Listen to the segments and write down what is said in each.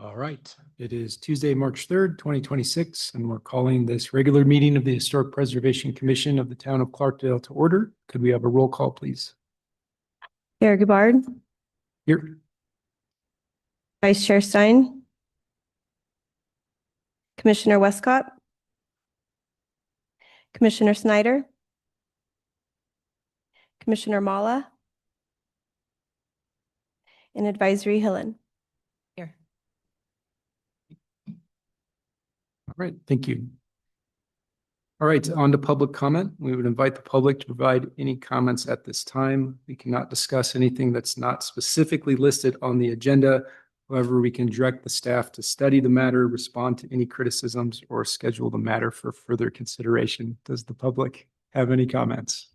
All right, it is Tuesday, March 3rd, 2026, and we're calling this regular meeting of the Historic Preservation Commission of the Town of Clarkdale to order. Could we have a roll call, please? Chair Gabbard, Here. Vice Chair Stein, Commissioner Westcott, Commissioner Snyder, Commissioner Mala, and Advisory Hillen. Here. All right, thank you. All right, on to public comment. We would invite the public to provide any comments at this time. We cannot discuss anything that's not specifically listed on the agenda. However, we can direct the staff to study the matter, respond to any criticisms, or schedule the matter for further consideration. Does the public have any comments?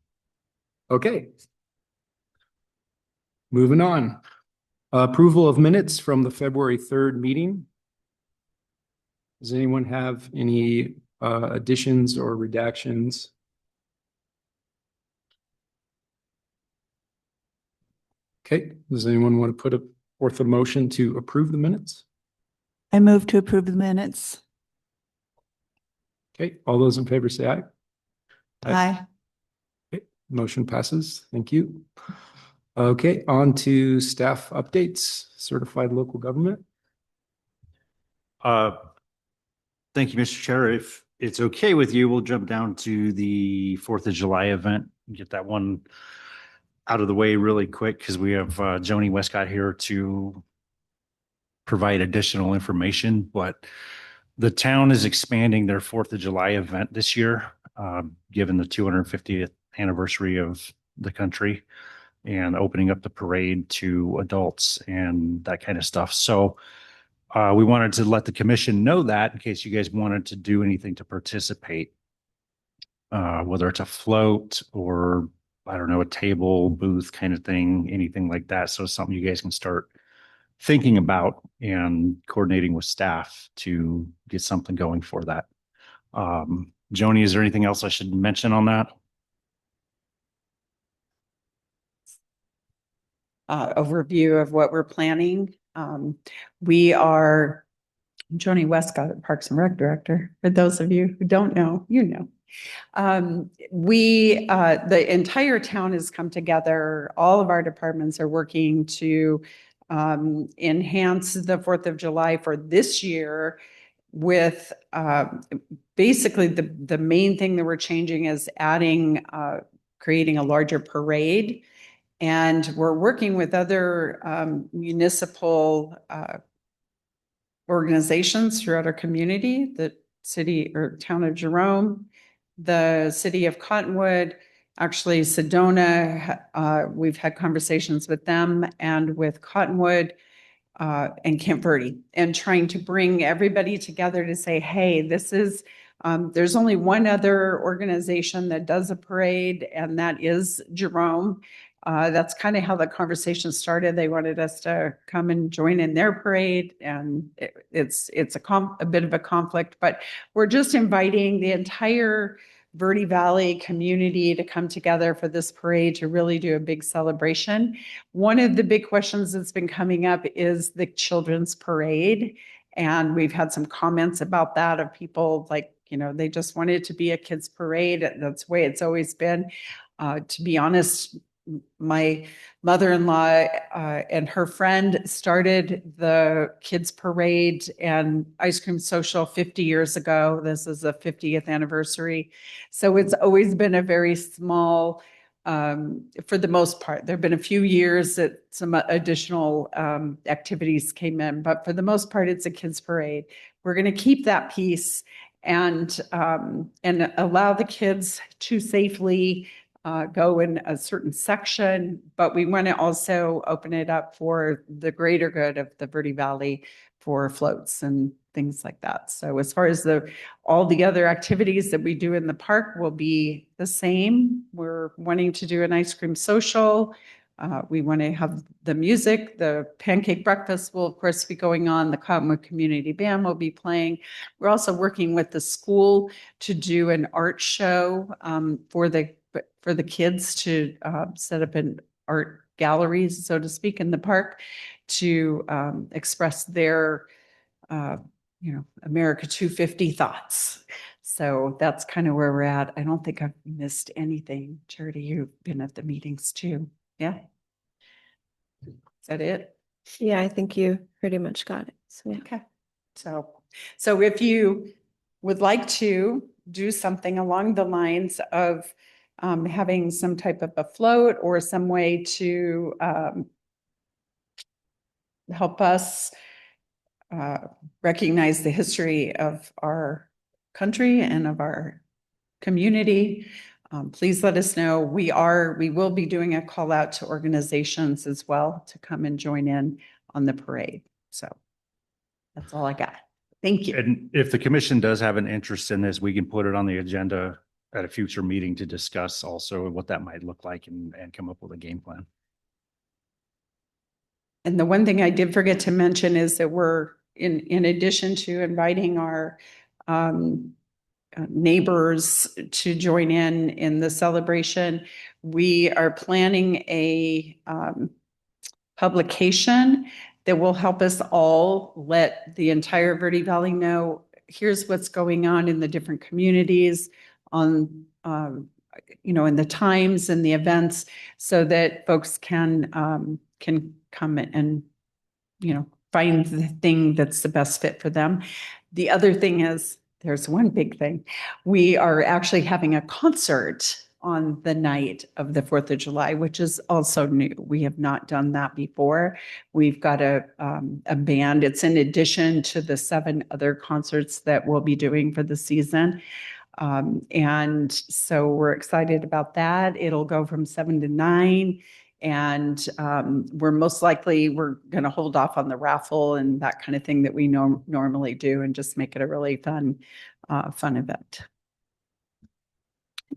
Okay. Moving on. Approval of minutes from the February 3rd meeting. Does anyone have any additions or redactions? Okay, does anyone want to put forth a motion to approve the minutes? I move to approve the minutes. Okay, all those in favor say aye. Aye. Okay, motion passes. Thank you. Okay, on to staff updates, certified local government. Thank you, Mr. Chair. If it's okay with you, we'll jump down to the 4th of July event and get that one out of the way really quick because we have Joni Westcott here to provide additional information. But the town is expanding their 4th of July event this year, given the 250th anniversary of the country, and opening up the parade to adults and that kind of stuff. So we wanted to let the commission know that in case you guys wanted to do anything to participate, whether it's a float or, I don't know, a table, booth kind of thing, anything like that. So it's something you guys can start thinking about and coordinating with staff to get something going for that. Joni, is there anything else I should mention on that? Overview of what we're planning. We are Joni Westcott, Parks and Rec Director. For those of you who don't know, you know. The entire town has come together. All of our departments are working to enhance the 4th of July for this year with basically the main thing that we're changing is adding, creating a larger parade. And we're working with other municipal organizations throughout our community, the city or town of Jerome, the city of Cottonwood, actually Sedona. We've had conversations with them and with Cottonwood and Camp Verde, and trying to bring everybody together to say, hey, this is, there's only one other organization that does a parade, and that is Jerome. That's kind of how the conversation started. They wanted us to come and join in their parade, and it's a bit of a conflict, but we're just inviting the entire Verde Valley community to come together for this parade to really do a big celebration. One of the big questions that's been coming up is the children's parade, and we've had some comments about that of people like, you know, they just want it to be a kids' parade. That's the way it's always been. To be honest, my mother-in-law and her friend started the kids parade and ice cream social 50 years ago. This is the 50th anniversary. So it's always been a very small, for the most part. There have been a few years that some additional activities came in, but for the most part, it's a kids parade. We're going to keep that piece and allow the kids to safely go in a certain section, but we want to also open it up for the greater good of the Verde Valley for floats and things like that. So as far as all the other activities that we do in the park will be the same. We're wanting to do an ice cream social. We want to have the music. The pancake breakfast will, of course, be going on. The Cottonwood Community Band will be playing. We're also working with the school to do an art show for the kids to set up an art galleries, so to speak, in the park to express their America 250 thoughts. So that's kind of where we're at. I don't think I've missed anything. Charity, you've been at the meetings too. Yeah. Is that it? Yeah, I think you pretty much got it. So, yeah. Okay. So if you would like to do something along the lines of having some type of a float or some way to help us recognize the history of our country and of our community, please let us know. We will be doing a call out to organizations as well to come and join in on the parade. So that's all I got. Thank you. And if the commission does have an interest in this, we can put it on the agenda at a future meeting to discuss also what that might look like and come up with a game plan. And the one thing I did forget to mention is that we're in addition to inviting our neighbors to join in the celebration, we are planning a publication that will help us all let the entire Verde Valley know here's what's going on in the different communities on in the times and the events, so that folks can come and find the thing that's the best fit for them. The other thing is, there's one big thing. We are actually having a concert on the night of the 4th of July, which is also new. We have not done that before. We've got a band. It's in addition to the 7 other concerts that we'll be doing for the season. And so we're excited about that. It'll go from 7 to 9. And we're going to hold off on the raffle and that kind of thing that we normally do, and just make it a really fun event.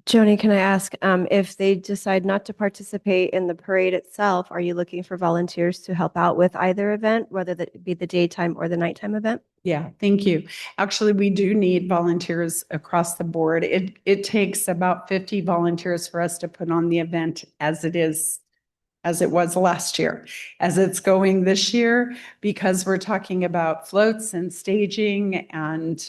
Joni, can I ask, if they decide not to participate in the parade itself, are you looking for volunteers to help out with either event, whether that be the daytime or the nighttime event? Yeah, thank you. Actually, we do need volunteers across the board. It takes about 50 volunteers for us to put on the event as it was last year, as it's going this year, because we're talking about floats and staging and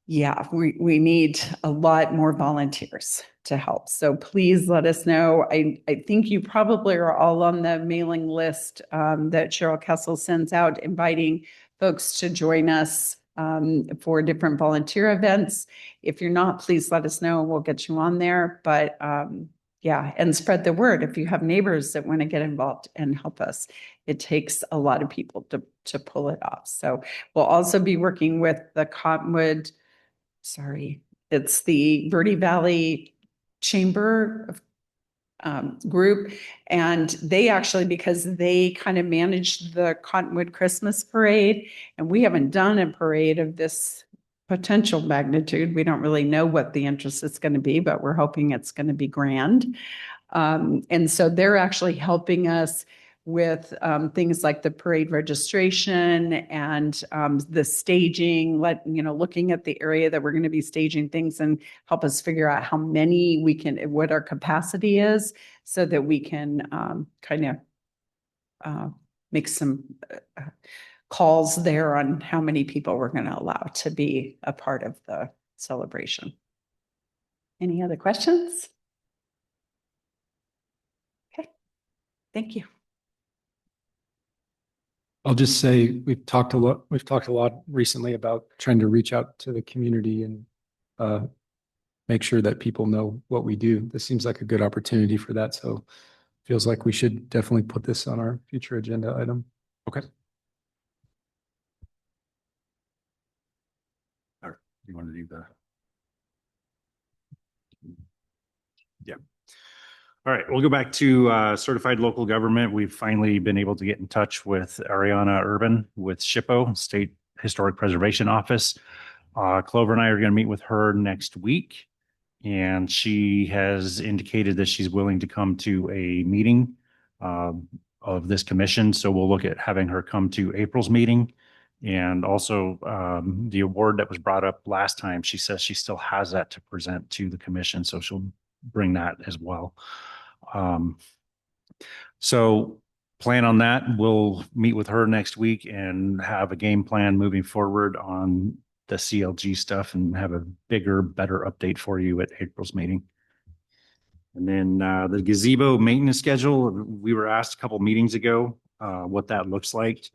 we need a lot more volunteers to help. So please let us know. I think you probably are all on the mailing list that Cheryl Kessel sends out, inviting folks to join us for different volunteer events. If you're not, please let us know and we'll get you on there. But and spread the word. If you have neighbors that want to get involved and help us, it takes a lot of people to pull it off. So we'll also be working with the Cottonwood, it's the Verde Valley Chamber of group. And they actually, because they kind of managed the Cottonwood Christmas parade, and we haven't done a parade of this potential magnitude. We don't really know what the interest is going to be, but we're hoping it's going to be grand. And so they're actually helping us with things like the parade registration and the staging, looking at the area that we're going to be staging things, and help us figure out how many what our capacity is, so that we can kind of make some calls there on how many people we're going to allow to be a part of the celebration. Any other questions? Okay, thank you. I'll just say we've talked a lot recently about trying to reach out to the community and make sure that people know what we do. This seems like a good opportunity for that. So feels like we should definitely put this on our future agenda item. Okay. All right. You want to do the? Yeah. All right, we'll go back to certified local government. We've finally been able to get in touch with Ariana Urban with SHPO, State Historic Preservation Office. Clover and I are going to meet with her next week, and she has indicated that she's willing to come to a meeting of this commission. So we'll look at having her come to April's meeting. And also the award that was brought up last time, she says she still has that to present to the commission. So she'll bring that as well. So plan on that. We'll meet with her next week and have a game plan moving forward on the CLG stuff and have a bigger, better update for you at April's meeting. And then the gazebo maintenance schedule, we were asked a couple meetings ago what that looks like.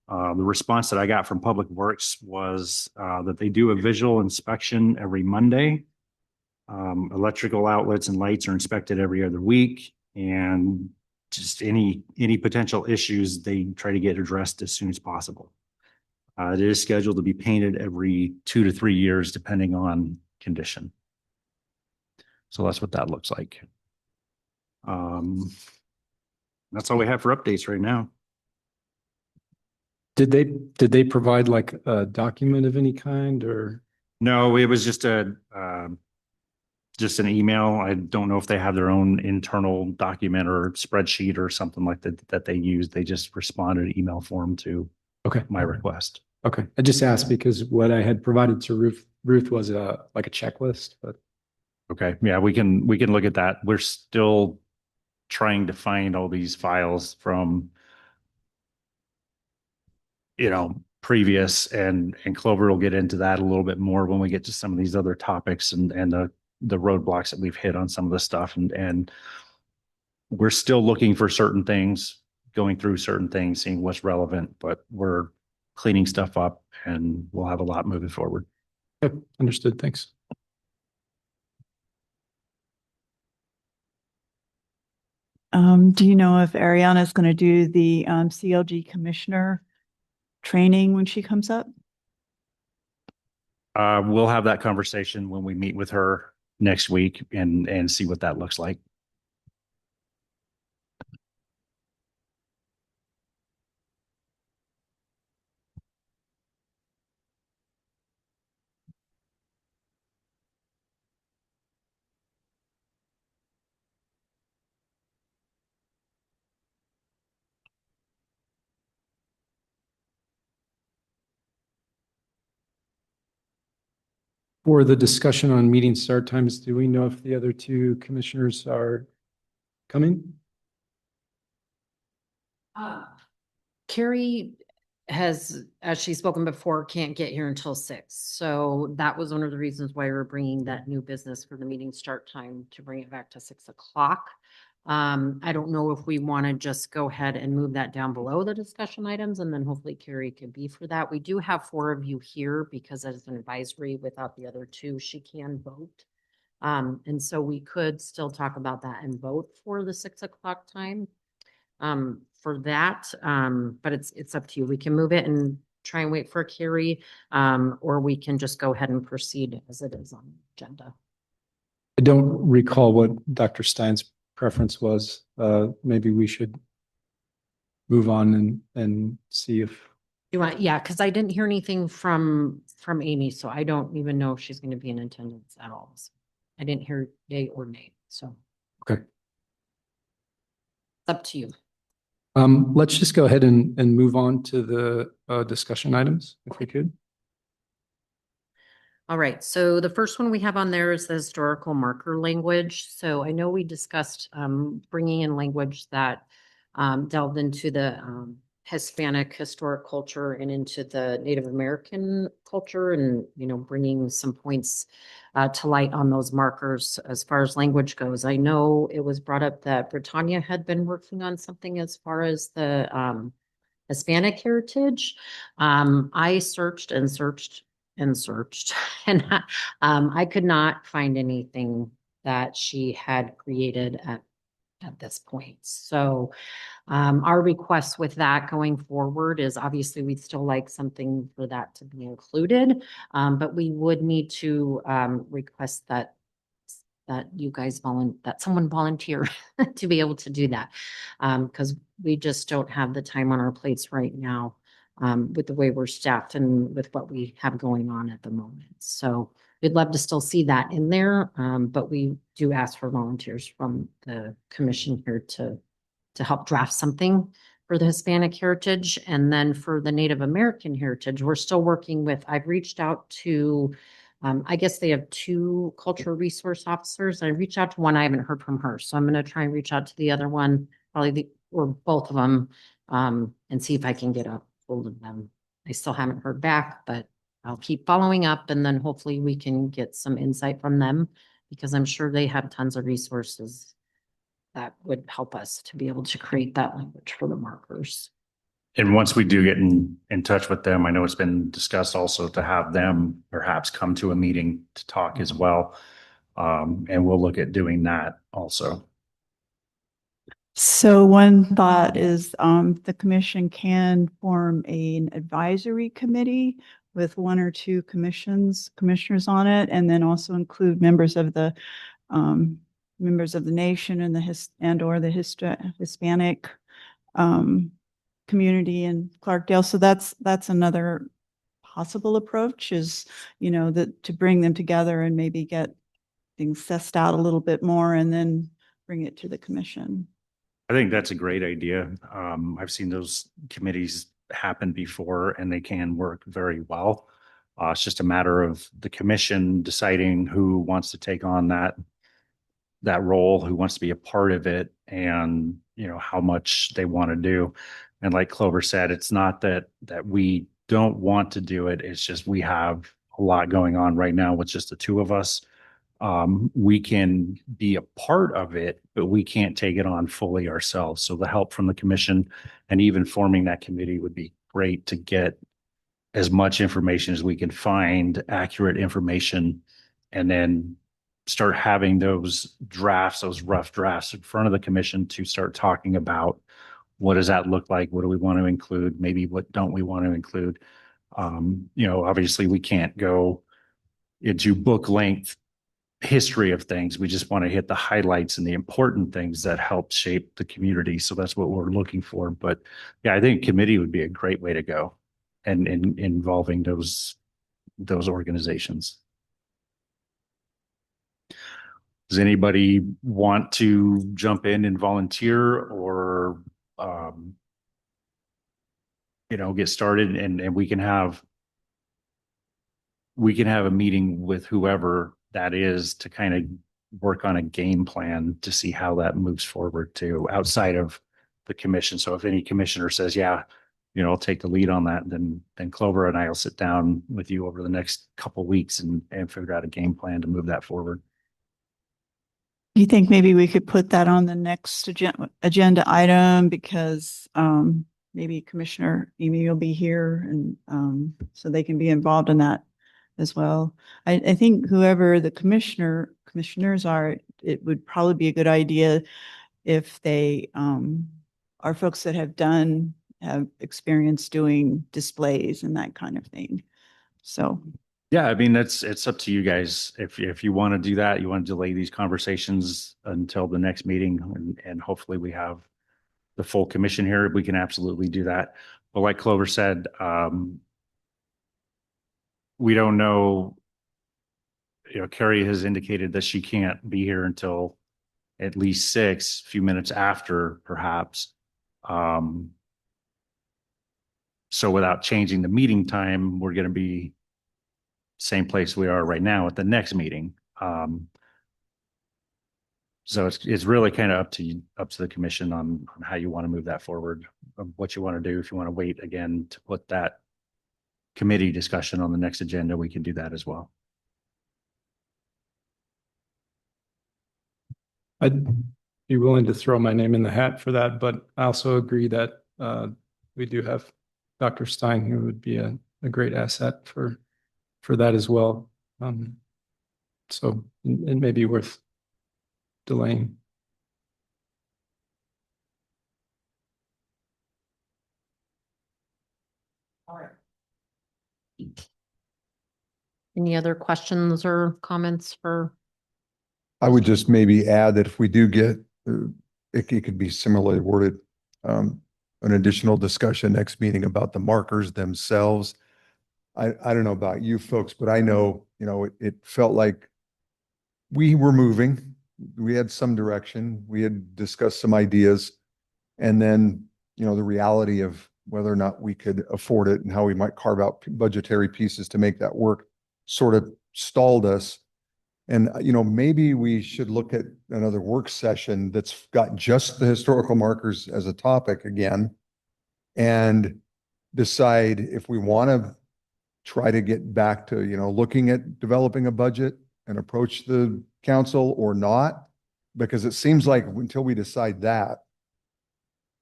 The response that I got from Public Works was that they do a visual inspection every Monday. Electrical outlets and lights are inspected every other week, and just any potential issues they try to get addressed as soon as possible. It is scheduled to be painted every 2 to 3 years, depending on condition. So that's what that looks like. That's all we have for updates right now. Did they provide like a document of any kind or? No, it was just just an email. I don't know if they have their own internal document or spreadsheet or something like that they use. They just responded email form to Okay. my request. Okay. I just asked because what I had provided to Ruth was like a checklist, but. Okay. Yeah, we can look at that. We're still trying to find all these files from, previous, and Clover will get into that a little bit more when we get to some of these other topics and the roadblocks that we've hit on some of the stuff. And we're still looking for certain things, going through certain things, seeing what's relevant, but we're cleaning stuff up and we'll have a lot moving forward. Okay. Understood. Thanks. Do you know if Ariana is going to do the CLG commissioner training when she comes up? We'll have that conversation when we meet with her next week and see what that looks like. For the discussion on meeting start times, do we know if the other two commissioners are coming? Carrie has, as she's spoken before, can't get here until 6. So that was one of the reasons why we're bringing that new business for the meeting start time to bring it back to 6 o'clock. I don't know if we want to just go ahead and move that down below the discussion items, and then hopefully Carrie could be for that. We do have 4 of you here because as an advisory, without the other 2, she can vote. And so we could still talk about that and vote for the 6 o'clock time for that. But it's up to you. We can move it and try and wait for Carrie, or we can just go ahead and proceed as it is on the agenda. I don't recall what Dr. Stein's preference was. Maybe we should move on and see if. You want, yeah, because I didn't hear anything from Amy, so I don't even know if she's going to be in attendance at all. So I didn't hear yay or nay, so. Okay. It's up to you. Let's just go ahead and move on to the discussion items, if we could. All right, so the first one we have on there is the historical marker language. So I know we discussed bringing in language that delved into the Hispanic historic culture and into the Native American culture, and bringing some points to light on those markers as far as language goes. I know it was brought up that Britannia had been working on something as far as the Hispanic heritage. I searched and searched and searched, and I could not find anything that she had created at this point. So our request with that going forward is obviously we'd still like something for that to be included, but we would need to request that you guys that someone volunteer to be able to do that, because we just don't have the time on our plates right now with the way we're staffed and with what we have going on at the moment. So we'd love to still see that in there, but we do ask for volunteers from the commission here to help draft something for the Hispanic heritage. And then for the Native American heritage, we're still working with, I've reached out to, I guess they have 2 cultural resource officers. I reached out to one, I haven't heard from her. So I'm going to try and reach out to the other one, probably or both of them, and see if I can get a hold of them. I still haven't heard back, but I'll keep following up and then hopefully we can get some insight from them because I'm sure they have tons of resources that would help us to be able to create that language for the markers. And once we do get in touch with them, I know it's been discussed also to have them perhaps come to a meeting to talk as well. And we'll look at doing that also. So one thought is the commission can form an advisory committee with one or two commissioners on it, and then also include members of the nation and the Hispanic community in Clarkdale. So that's another possible approach is, that to bring them together and maybe get things sussed out a little bit more and then bring it to the commission. I think that's a great idea. I've seen those committees happen before and they can work very well. It's just a matter of the commission deciding who wants to take on that role, who wants to be a part of it, and how much they want to do. And like Clover said, it's not that we don't want to do it. It's just we have a lot going on right now with just the two of us. We can be a part of it, but we can't take it on fully ourselves. So the help from the commission and even forming that committee would be great to get as much information as we can find, accurate information, and then start having those drafts, those rough drafts in front of the commission to start talking about what does that look like? What do we want to include? Maybe what don't we want to include? Obviously we can't go into book length history of things. We just want to hit the highlights and the important things that help shape the community. So that's what we're looking for. But yeah, I think committee would be a great way to go and involving those organizations. Does anybody want to jump in and volunteer or, get started and we can have a meeting with whoever that is to kind of work on a game plan to see how that moves forward to outside of the commission. So if any commissioner says, yeah, I'll take the lead on that, then Clover and I will sit down with you over the next couple of weeks and figure out a game plan to move that forward. Do you think maybe we could put that on the next agenda item because maybe Commissioner Amy will be here and so they can be involved in that as well. I think whoever the commissioners are, it would probably be a good idea if they are folks that have experience doing displays and that kind of thing. So yeah, I mean, it's up to you guys. If you want to do that, you want to delay these conversations until the next meeting and hopefully we have the full commission here, we can absolutely do that. But like Clover said, we don't know, Carrie has indicated that she can't be here until at least 6, few minutes after perhaps. So without changing the meeting time, we're going to be same place we are right now at the next meeting. So it's really kind of up to the commission on how you want to move that forward, what you want to do. If you want to wait again to put that committee discussion on the next agenda, we can do that as well. I'd be willing to throw my name in the hat for that, but I also agree that we do have Dr. Stein, who would be a great asset for that as well. So it may be worth delaying. All right. Any other questions or comments for? I would just maybe add that if we do get, it could be similarly worded, an additional discussion next meeting about the markers themselves. I don't know about you folks, but I know, it felt like we were moving. We had some direction. We had discussed some ideas. And then, the reality of whether or not we could afford it and how we might carve out budgetary pieces to make that work sort of stalled us. And, maybe we should look at another work session that's got just the historical markers as a topic again and decide if we want to try to get back to, looking at developing a budget and approach the council or not. Because it seems like until we decide that,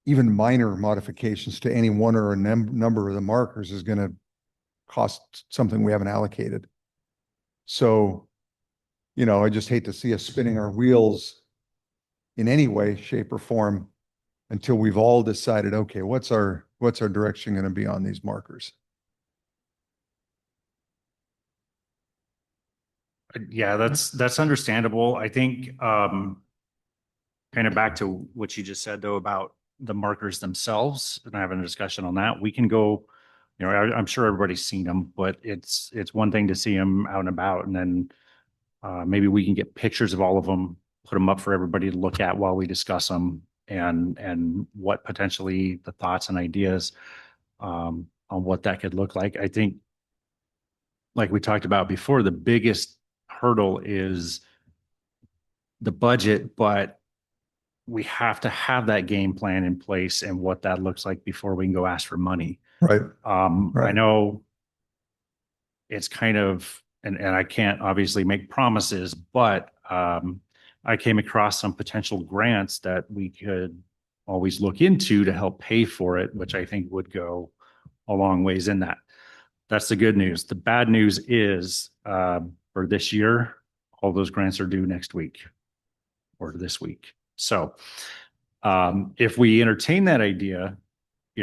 even minor modifications to any one or a number of the markers is going to cost something we haven't allocated. So, I just hate to see us spinning our wheels in any way, shape, or form until we've all decided, okay, what's our direction going to be on these markers? Yeah, that's understandable. I think kind of back to what you just said though about the markers themselves and having a discussion on that. We can go, I'm sure everybody's seen them, but it's one thing to see them out and about, and then maybe we can get pictures of all of them, put them up for everybody to look at while we discuss them, and what potentially the thoughts and ideas on what that could look like. I think, like we talked about before, the biggest hurdle is the budget, but we have to have that game plan in place and what that looks like before we can go ask for money. Right. I Right. know it's kind of, and I can't obviously make promises, but I came across some potential grants that we could always look into to help pay for it, which I think would go a long ways in that. That's the good news. The bad news is for this year, all those grants are due next week or this week. So if we entertain that idea,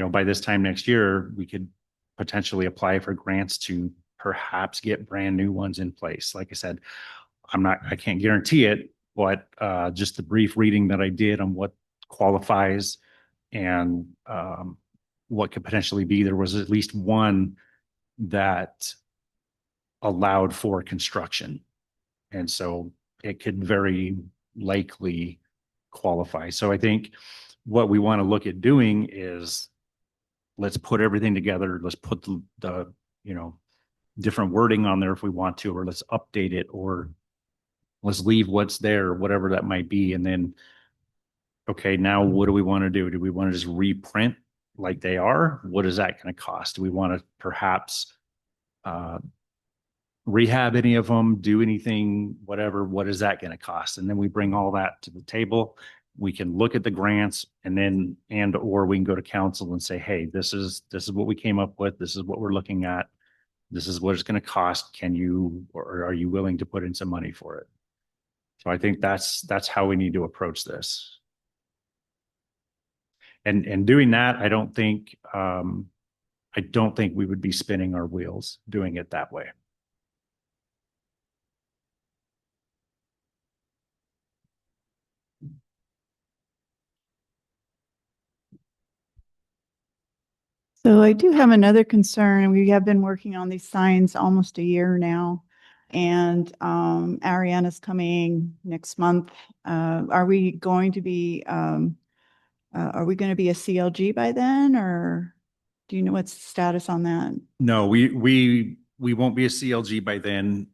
by this time next year, we could potentially apply for grants to perhaps get brand new ones in place. Like I said, I can't guarantee it, but just the brief reading that I did on what qualifies and what could potentially be, there was at least one that allowed for construction. And so it could very likely qualify. So I think what we want to look at doing is let's put everything together. Let's put the different wording on there if we want to, or let's update it, or let's leave what's there, whatever that might be. And then, okay, now what do we want to do? Do we want to just reprint like they are? What is that going to cost? Do we want to perhaps rehab any of them, do anything, whatever? What is that going to cost? And then we bring all that to the table. We can look at the grants or we can go to council and say, hey, this is what we came up with. This is what we're looking at. This is what it's going to cost. Can you, or are you willing to put in some money for it? So I think that's how we need to approach this. And doing that, I don't think we would be spinning our wheels doing it that way. So I do have another concern. We have been working on these signs almost a year now. And Ariana's coming next month. Are we going to be a CLG by then, or do you know what's the status on that? No, we won't be a CLG by then.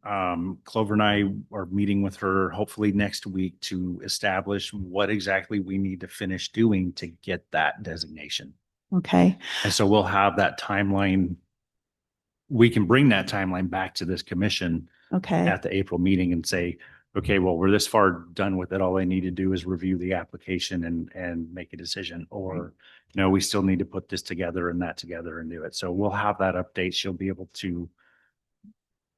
Clover and I are meeting with her hopefully next week to establish what exactly we need to finish doing to get that designation. Okay. And so we'll have that timeline. We can bring that timeline back to this commission at the April meeting and say, okay, well, we're this far done with it. All I need to do is review the application and make a decision. Or, no, we still need to put this together and that together and do it. So we'll have that update. She'll be able to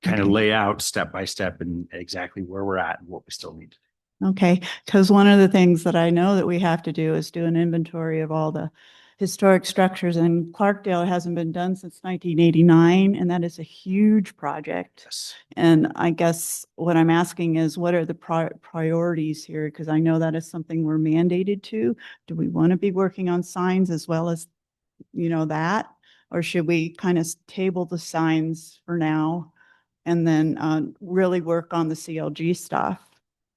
kind of lay out step by step and exactly where we're at and what we still need to do. Okay. Because one of the things that I know that we have to do is do an inventory of all the historic structures, and Clarkdale hasn't been done since 1989, and that is a huge project. Yes. And I guess what I'm asking is, what are the priorities here? Because I know that is something we're mandated to. Do we want to be working on signs as well as, that? Or should we kind of table the signs for now and then really work on the CLG stuff?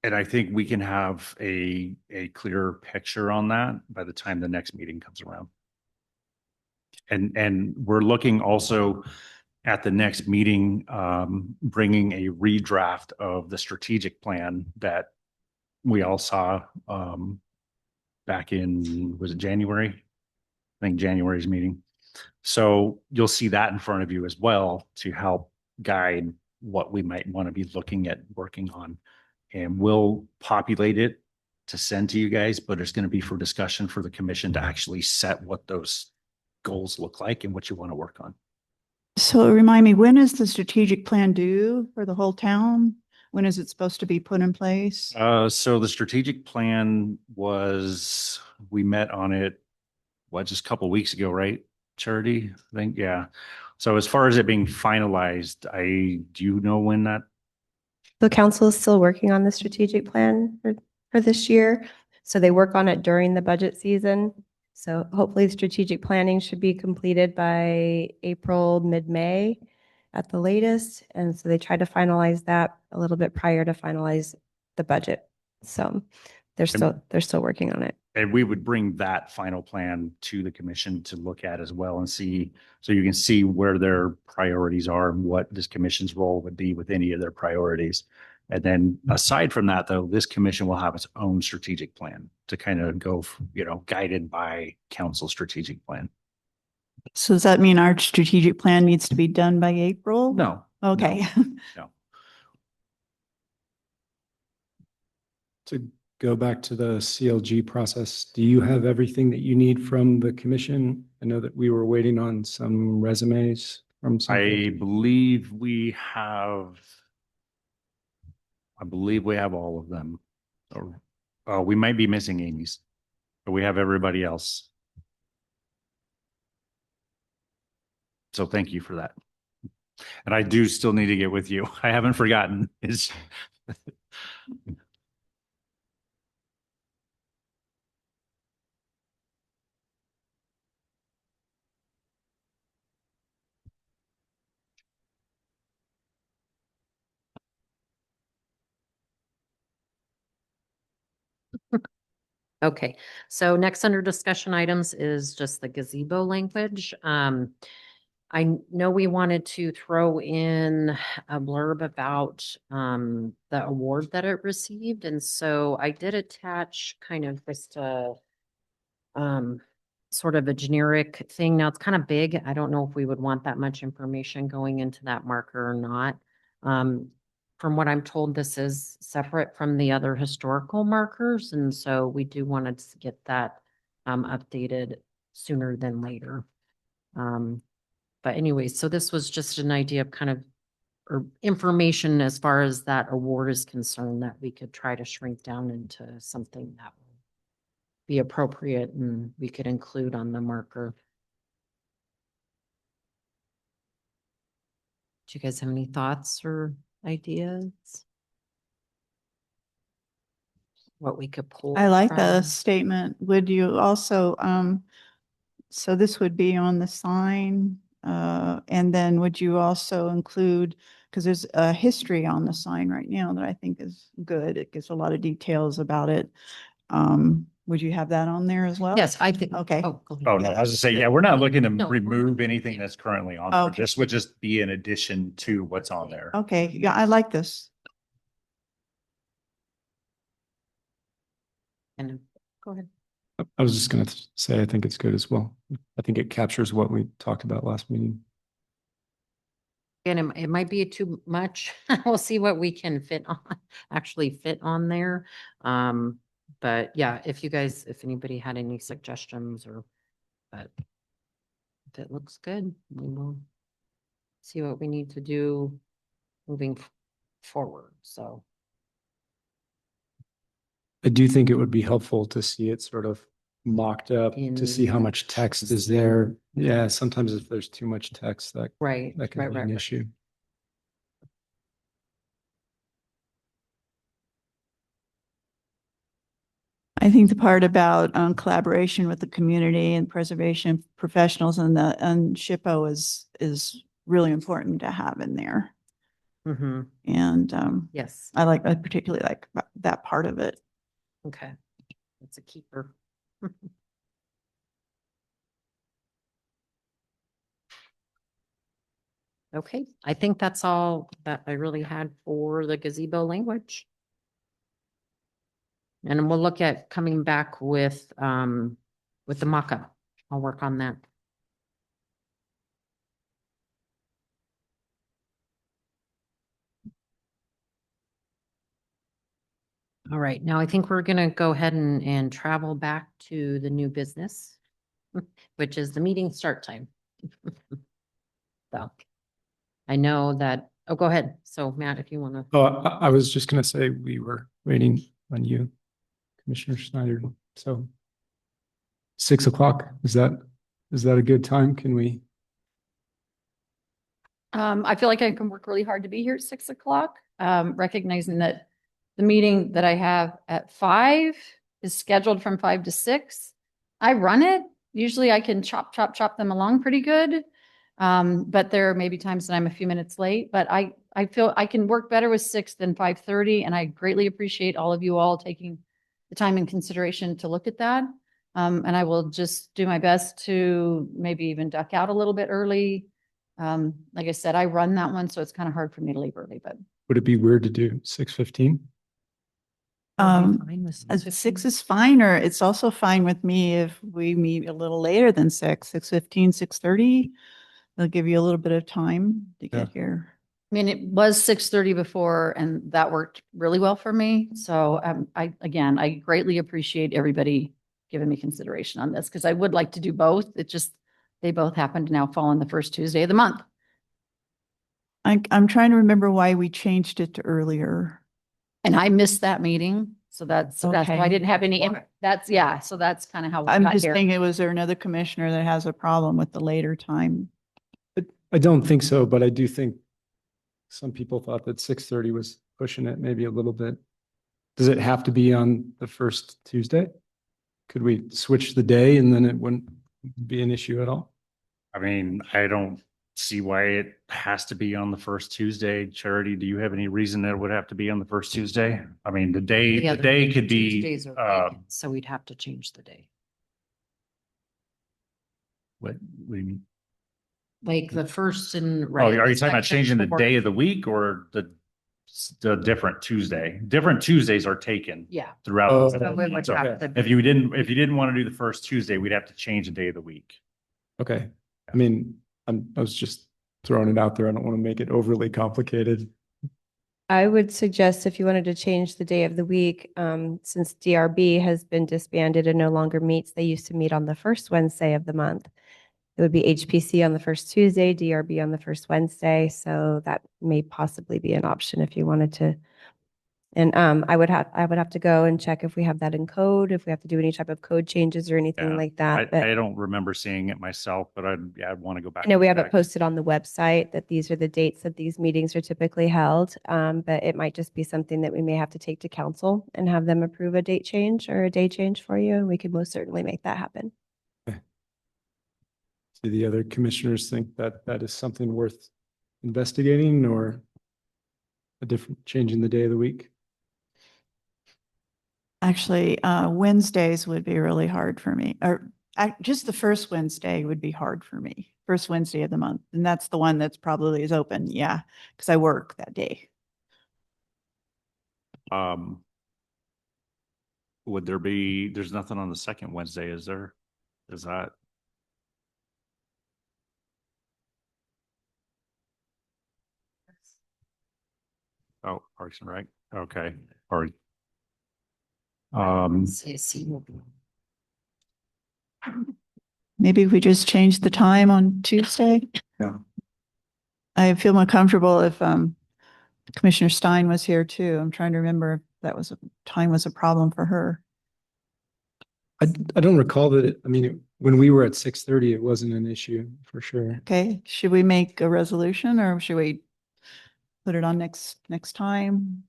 And I think we can have a clearer picture on that by the time the next meeting comes around. And we're looking also at the next meeting, bringing a redraft of the strategic plan that we all saw back in, was it January? I think January's meeting. So you'll see that in front of you as well to help guide what we might want to be looking at working on. And we'll populate it to send to you guys, but it's going to be for discussion for the commission to actually set what those goals look like and what you want to work on. So remind me, when is the strategic plan due for the whole town? When is it supposed to be put in place? So the strategic plan was, we met on it, just a couple of weeks ago, right? Charity, I think, yeah. So as far as it being finalized, do you know when that? The council is still working on the strategic plan for this year. So they work on it during the budget season. So hopefully strategic planning should be completed by April, mid-May at the latest. And so they try to finalize that a little bit prior to finalize the budget. So they're still working on it. And we would bring that final plan to the commission to look at as well and see, so you can see where their priorities are and what this commission's role would be with any of their priorities. And then aside from that, though, this commission will have its own strategic plan to kind of go, guided by council strategic plan. So does that mean our strategic plan needs to be done by April? No. Okay. No. To go back to the CLG process, do you have everything that you need from the commission? I know that we were waiting on some resumes from some. I believe we have all of them. We might be missing Amy's, but we have everybody else. So thank you for that. And I do still need to get with you. I haven't forgotten. Okay, so next under discussion items is just the gazebo language. I know we wanted to throw in a blurb about the award that it received, and so I did attach kind of just a sort of a generic thing. Now it's kind of big. I don't know if we would want that much information going into that marker or not. From what I'm told, this is separate from the other historical markers, and so we do want to get that updated sooner than later. But anyway, so this was just an idea of kind of, or information as far as that award is concerned, that we could try to shrink down into something that will be appropriate and we could include on the marker. Do you guys have any thoughts or ideas? What we could pull? I like the from? statement. Would you also, so this would be on the sign, and then would you also include, because there's a history on the sign right now that I think is good. It gives a lot of details about it. Would you have that on there as well? Yes, I think. Okay. Oh, go ahead. Oh, no, I was just saying, yeah, we're not looking to No. remove anything that's currently on there. Okay. This would just be in addition to what's on there. Okay, yeah, I like this. And go ahead. I was just going to say, I think it's good as well. I think it captures what we talked about last meeting. And it might be too much. We'll see what we can actually fit on there. But yeah, if anybody had any suggestions but if it looks good, we will see what we need to do moving forward. So. I do think it would be helpful to see it sort of mocked up to see how much text is there. Yeah, sometimes if there's too much text, that Right. can be an issue. I think the part about collaboration with the community and preservation professionals and SHPO is really important to have in there. Mm-hmm. And Yes. I particularly like that part of it. Okay. That's a keeper. Okay, I think that's all that I really had for the gazebo language. And we'll look at coming back with the mock-up. I'll work on that. All right, now I think we're gonna go ahead and travel back to the new business, which is the meeting start time. So I know that, oh, go ahead. So Matt, if you want to. Oh, I was just gonna say we were waiting on you, Commissioner Schneider. So 6 o'clock, is that a good time? Can we? I feel like I can work really hard to be here at 6 o'clock, recognizing that the meeting that I have at 5 is scheduled from 5 to 6. I run it. Usually I can chop them along pretty good. But there may be times that I'm a few minutes late, but I feel I can work better with 6 than 5:30. And I greatly appreciate all of you all taking the time and consideration to look at that. And I will just do my best to maybe even duck out a little bit early. Like I said, I run that one, so it's kind of hard for me to leave early, but Would it be weird to do 6:15? Six 6 is fine, or it's also fine with me if we meet a little later than 6:15, 6:30. They'll give you a little bit of time to get here. I mean, it was 6:30 before, and that worked really well for me. So I greatly appreciate everybody giving me consideration on this, because I would like to do both. It just, they both happen to now fall on the first Tuesday of the month. I'm trying to remember why we changed it to earlier. And I missed that meeting. So that's why I Okay. didn't have any, so that's kind of how we I'm got just here. thinking, was there another commissioner that has a problem with the later time? I don't think so, but I do think some people thought that 6:30 was pushing it maybe a little bit. Does it have to be on the first Tuesday? Could we switch the day and then it wouldn't be an issue at all? I mean, I don't see why it has to be on the first Tuesday. Charity, do you have any reason that it would have to be on the first Tuesday? I mean, the day could be, Tuesdays are vacant, so we'd have to change the day. what, we, Like the first and. oh, right, are you the talking about second, changing the fourth. day of the week or the different Tuesday? Different Tuesdays are taken Yeah. throughout. Oh, the So we would month. So have to. if you didn't want to do the first Tuesday, we'd have to change the day of the week. Okay. I mean, I was just throwing it out there. I don't want to make it overly complicated. I would suggest if you wanted to change the day of the week, since DRB has been disbanded and no longer meets, they used to meet on the first Wednesday of the month. It would be HPC on the first Tuesday, DRB on the first Wednesday. So that may possibly be an option if you wanted to. And I would have to go and check if we have that in code, if we have to do any type of code changes or anything Yeah. like that. But I don't remember seeing it myself, but I'd want to go back. I know we have and it check. posted on the website that these are the dates that these meetings are typically held. But it might just be something that we may have to take to council and have them approve a date change or a day change for you. And we could most certainly make that happen. Do the other commissioners think that that is something worth investigating or a different change in the day of the week? Actually, Wednesdays would be really hard for me, or just the first Wednesday would be hard for me. First Wednesday of the month. And that's the one that's probably is open. Yeah. Because I work that day. Would there be, there's nothing on the second Wednesday, is there? Is that? Oh, Parks and Rec, okay, or. CSC will be. Maybe if we just change the time on Tuesday. Yeah. I feel more comfortable if Commissioner Stein was here too. I'm trying to remember if that was time was a problem for her. I don't recall that I mean, when we were at 6:30, it wasn't an issue for sure. Okay, should we make a resolution or should we put it on next time?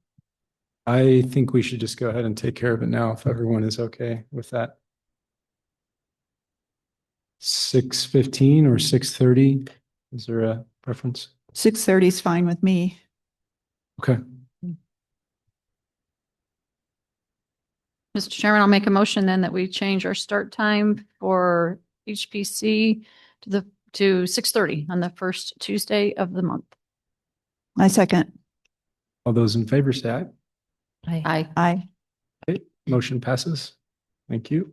I think we should just go ahead and take care of it now if everyone is okay with that. 6:15 or 6:30? Is there a preference? 6:30 is fine with me. Okay. Mr. Chairman, I'll make a motion then that we change our start time for HPC to 6:30 on the first Tuesday of the month. I second. All those in favor say aye. Aye. Aye. Okay, motion passes. Thank you.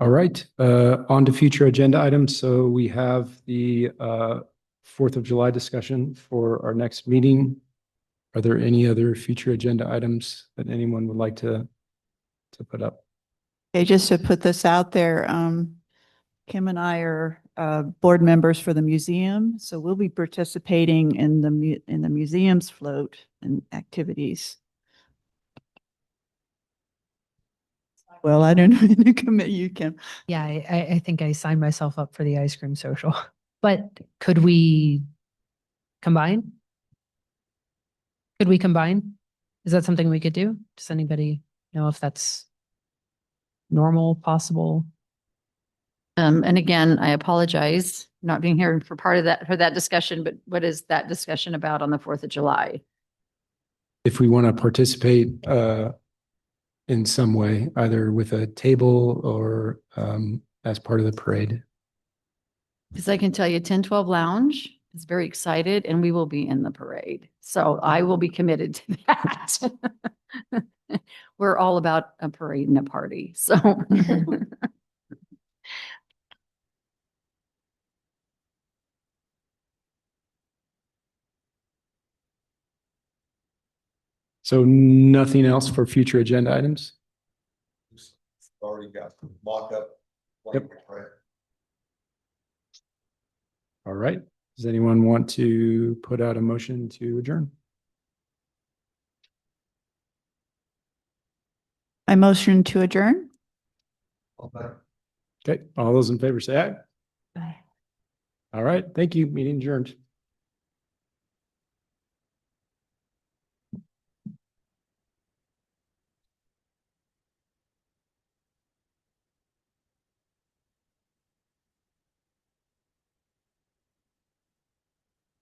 All right, on to future agenda items. So we have the 4th of July discussion for our next meeting. Are there any other future agenda items that anyone would like to put up? Okay, just to put this out there, Kim and I are board members for the museum, so we'll be participating in the museum's float and activities. Well, I don't know, you commit, you can. Yeah, I think I signed myself up for the ice cream social, but could we combine? Could we combine? Is that something we could do? Does anybody know if that's normal, possible? And again, I apologize not being here for part of that, for that discussion, but what is that discussion about on the 4th of July? If we want to participate in some way, either with a table or as part of the parade. Because I can tell you 1012 Lounge is very excited and we will be in the parade. So I will be committed to that. We're all about a parade and a party. So So nothing else for future agenda items? Already got mock-up. Yep. All right. Does anyone want to put out a motion to adjourn? I motion to adjourn. Okay, all those in favor say aye. Aye. All right, thank you. Meeting adjourned.